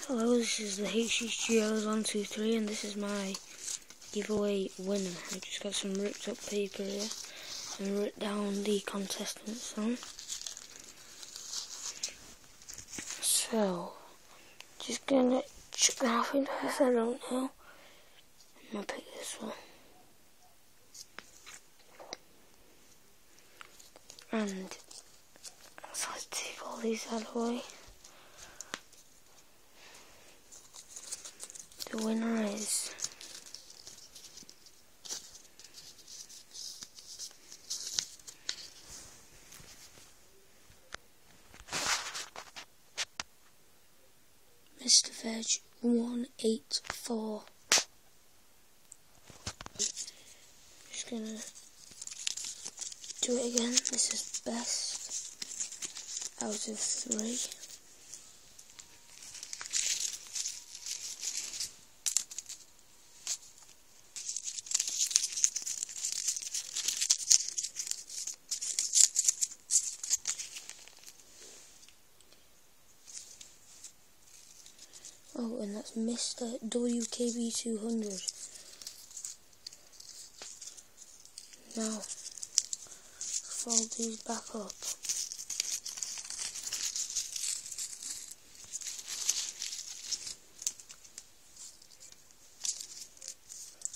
Hello, this is the HCGLs123 and this is my giveaway winner. I just got some ripped up paper here and wrote down the contestants on. So, just gonna chuck that off into this, I don't know. I'm gonna pick this one. And so let's take all these out of the way. The winner is Mr. Veg 184. Just gonna do it again. This is best out of 3. Oh, and that's Mr. WKB200. Now, fold these back up.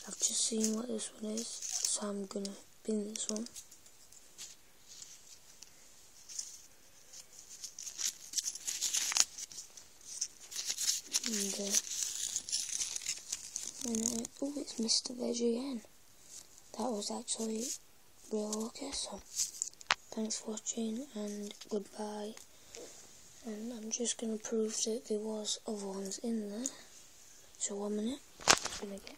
I've just seen what this one is, so I'm gonna bin this one. And oh, it's Mr. Veg again. That was actually real lucky, so thanks for watching and goodbye. And I'm just going to prove that there was other ones in there. So 1 minute, just going to get...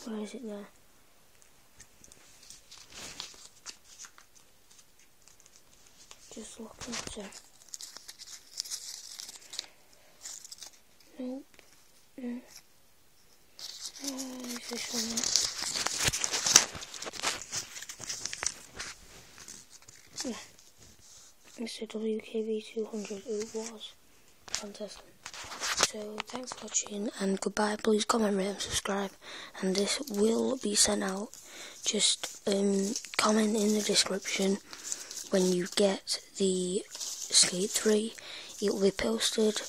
Where is it there? Just looking to... Nope. No. Is this one there? Yeah. Mr. WKB200, who was contestant. So, thanks for watching and goodbye. Please comment, rate and subscribe. And this will be sent out. Just comment in the description when you get the Skate 3. It will be posted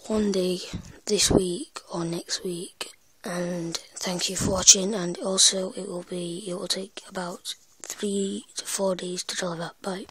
one day this week or next week. And thank you for watching. And also it will take about 3 to 4 days to deliver. Bye.